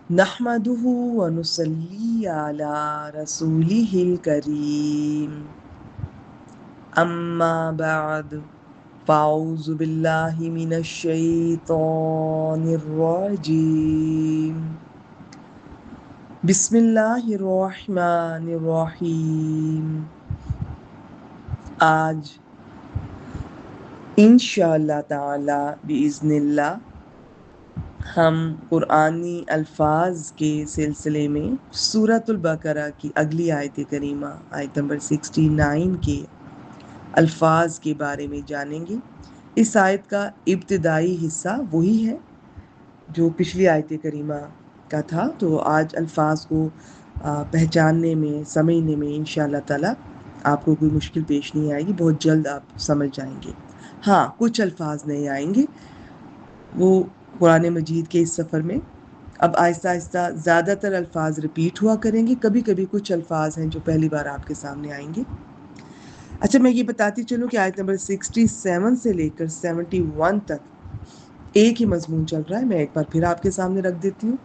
نحمده ونصلي على رسوله الكريم أما بعد فأعوذ بالله من الشيطان الرجيم بسم الله الرحمن الرحيم. آج انشاءاللہ تعالی بإذن اللہ ہم قرآنی الفاظ کے سلسلے میں سورۃ البقرہ کی اگلی آیت کریمہ آیت نمبر 69 کے الفاظ کے بارے میں جانیں گے۔ اس آیت کا ابتدائی حصہ وہی ہے جو پچھلی آیت کریمہ کا تھا، تو آج الفاظ کو پہچاننے میں سمجھنے میں انشاءاللہ تعالی آپ کو کوئی مشکل پیش نہیں آئے گی، بہت جلد آپ سمجھ جائیں گے۔ ہاں، کچھ الفاظ نہیں آئیں گے، وہ قرآن مجید کے اس سفر میں اب آہستہ آہستہ زیادہ تر الفاظ ریپیٹ ہوا کریں گے، کبھی کبھی کچھ الفاظ ہیں جو پہلی بار آپ کے سامنے آئیں گے۔ اچھا، میں یہ بتاتی چلوں کہ آیت نمبر 67 سے لے کر 71 تک ایک ہی مضمون چل رہا ہے، میں ایک بار پھر آپ کے سامنے رکھ دیتی ہوں۔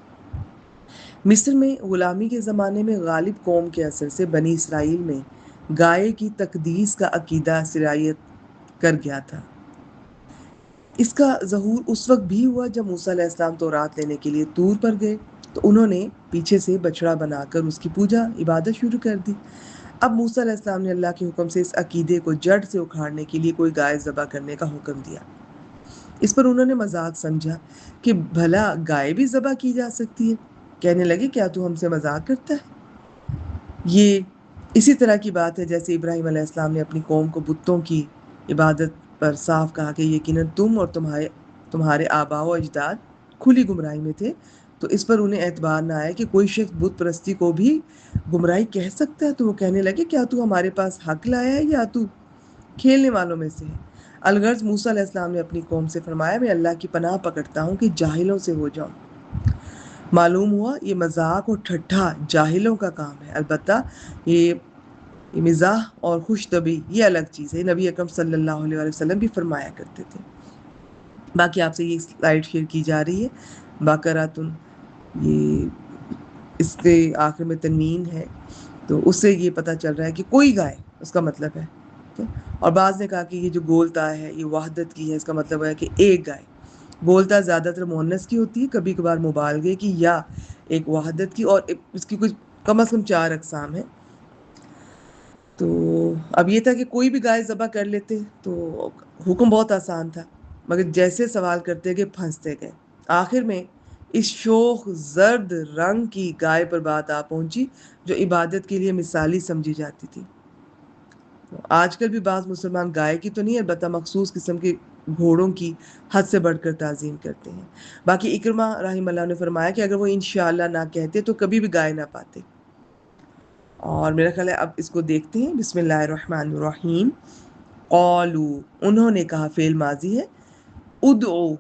مصر میں غلامی کے زمانے میں غالب قوم کے اثر سے بنی اسرائیل میں گائے کی تقدیس کا عقیدہ سرایت کر گیا تھا۔ اس کا ظہور اس وقت بھی ہوا جب موسیٰ علیہ السلام تورات لینے کے لیے طور پر گئے تو انہوں نے پیچھے سے بچڑا بنا کر اس کی پوجا عبادت شروع کر دی۔ اب موسیٰ علیہ السلام نے اللہ کے حکم سے اس عقیدے کو جڑ سے اکھاڑنے کے لیے کوئی گائے ذبح کرنے کا حکم دیا۔ اس پر انہوں نے مذاق سمجھا کہ بھلا گائے بھی ذبح کی جا سکتی ہے؟ کہنے لگے کیا تو ہم سے مذاق کرتا ہے؟ یہ اسی طرح کی بات ہے جیسے ابراہیم علیہ السلام نے اپنی قوم کو بتوں کی عبادت پر صاف کہا کہ یقیناً تم اور تمہارے آباء و اجداد کھلی گمراہی میں تھے، تو اس پر انہیں اعتبار نہ آیا کہ کوئی شخص بت پرستی کو بھی گمراہی کہہ سکتا ہے، تو وہ کہنے لگے کیا تو ہمارے پاس حق لایا ہے یا تو کھیلنے والوں میں سے ہے؟ الغرض موسیٰ علیہ السلام نے اپنی قوم سے فرمایا میں اللہ کی پناہ پکڑتا ہوں کہ جاہلوں سے ہو جاؤں۔ معلوم ہوا یہ مذاق اور ٹھٹھا جاہلوں کا کام ہے، البتہ یہ مزاح اور خوش طبعی یہ الگ چیز ہے، نبی اکرم صلی اللہ علیہ وسلم بھی فرمایا کرتے تھے۔ باقی آپ سے یہ سلائیڈ شیئر کی جا رہی ہے، باقراتن، یہ اس کے آخر میں تنوین ہے، تو اس سے یہ پتہ چل رہا ہے کہ کوئی گائے اس کا مطلب ہے۔ اور بعض نے کہا کہ یہ جو گولتا ہے یہ وحدت کی ہے، اس کا مطلب ہے کہ ایک گائے۔ گولتا زیادہ تر مؤنث کی ہوتی ہے، کبھی کبھار مبالغے کی یا ایک وحدت کی، اور اس کی کچھ کم از کم 4 اقسام ہیں۔ تو اب یہ تھا کہ کوئی بھی گائے ذبح کر لیتے تو حکم بہت آسان تھا، مگر جیسے سوال کرتے گئے پھنستے گئے۔ آخر میں اس شوخ زرد رنگ کی گائے پر بات آ پہنچی جو عبادت کے لیے مثالی سمجھی جاتی تھی۔ آج کل بھی بعض مسلمان گائے کی تو نہیں، البتہ مخصوص قسم کے گھوڑوں کی حد سے بڑھ کر تعظیم کرتے ہیں۔ باقی اکرمہ رحمہ اللہ نے فرمایا کہ اگر وہ انشاءاللہ نہ کہتے تو کبھی بھی گائے نہ پاتے۔ اور میرا خیال ہے اب اس کو دیکھتے ہیں۔ بسم اللہ الرحمن الرحیم۔ قالوا، انہوں نے کہا، فعل ماضی ہے۔ ادعو،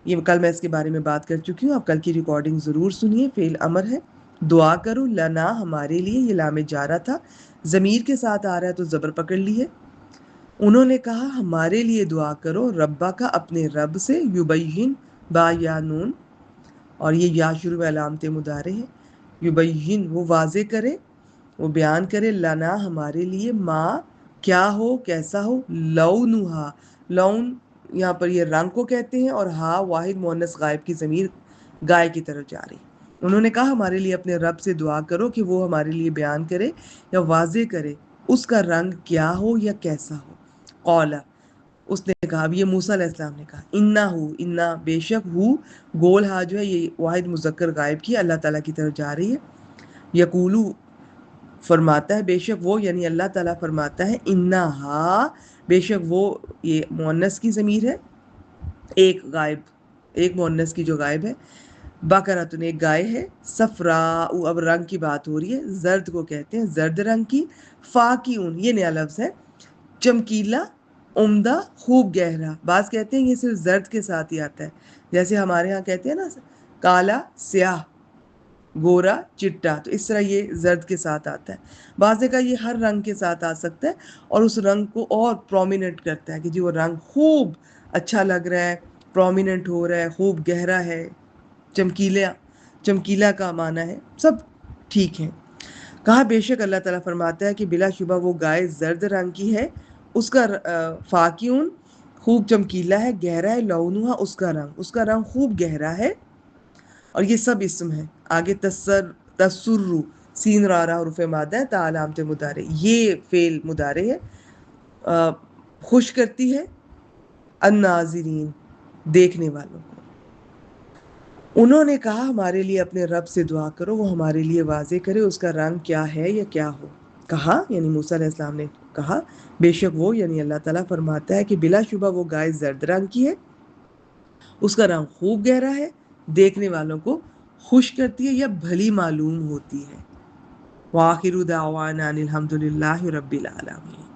یہ کل میں اس کے بارے میں بات کر چکی ہوں، آپ کل کی ریکارڈنگ ضرور سنیے۔ فعل امر ہے، دعا کرو، لنا ہمارے لیے، یہ لام جارہ تھا، ضمیر کے ساتھ آ رہا ہے تو زبر پکڑ لی ہے۔ انہوں نے کہا ہمارے لیے دعا کرو، ربا کا اپنے رب سے، یبین با یا نون، اور یہ یا شروع میں علامت مضارع ہے، یبین وہ واضح کرے، وہ بیان کرے، لنا ہمارے لیے، ما کیا ہو، کیسا ہو، لونہا، لون یہاں پر یہ رنگ کو کہتے ہیں، اور ہا واحد مؤنث غائب کی ضمیر گائے کی طرف جا رہی۔ انہوں نے کہا ہمارے لیے اپنے رب سے دعا کرو کہ وہ ہمارے لیے بیان کرے یا واضح کرے اس کا رنگ کیا ہو یا کیسا ہو۔ قولا، اس نے کہا، اب یہ موسیٰ علیہ السلام نے کہا، انا بے شک ہو، گول ہا جو ہے یہ واحد مذکر غائب کی اللہ تعالیٰ کی طرف جا رہی ہے، یقولو فرماتا ہے، بے شک وہ، یعنی اللہ تعالیٰ فرماتا ہے، انہا بے شک وہ، یہ مؤنث کی ضمیر ہے، ایک غائب، ایک مؤنث کی جو غائب ہے، بقرۃ ایک گائے ہے، صفراء اب رنگ کی بات ہو رہی ہے، زرد کو کہتے ہیں، زرد رنگ کی، فاقعون یہ نیا لفظ ہے، چمکیلا، عمدہ، خوب گہرا۔ بعض کہتے ہیں یہ صرف زرد کے ساتھ ہی آتا ہے، جیسے ہمارے ہاں کہتے ہیں نا کالا سیاہ، گورا چٹا، تو اس طرح یہ زرد کے ساتھ آتا ہے۔ بعض نے کہا یہ ہر رنگ کے ساتھ آ سکتا ہے اور اس رنگ کو اور پرومیننٹ کرتا ہے کہ جی وہ رنگ خوب اچھا لگ رہا ہے، پرومیننٹ ہو رہا ہے، خوب گہرا ہے، چمکیلا۔ چمکیلا کا معنی ہے، سب ٹھیک ہیں۔ کہا بے شک اللہ تعالیٰ فرماتا ہے کہ بلا شبہ وہ گائے زرد رنگ کی ہے، اس کا فاقیون خوب چمکیلا ہے، گہرا ہے، لونہا اس کا رنگ خوب گہرا ہے، اور یہ سب اسم ہے۔ آگے تسرو سین را حروف مادہ ہے، تا علامت مضارع، یہ فعل مضارع ہے، خوش کرتی ہے الناظرین دیکھنے والوں کو۔ انہوں نے کہا ہمارے لیے اپنے رب سے دعا کرو، وہ ہمارے لیے واضح کرے اس کا رنگ کیا ہے یا کیا ہو۔ کہا یعنی موسیٰ علیہ السلام نے کہا بے شک وہ یعنی اللہ تعالیٰ فرماتا ہے کہ بلا شبہ وہ گائے زرد رنگ کی ہے، اس کا رنگ خوب گہرا ہے، دیکھنے والوں کو خوش کرتی ہے یا بھلی معلوم ہوتی ہے۔ وآخر دعوانا ان الحمد للہ رب العالمین۔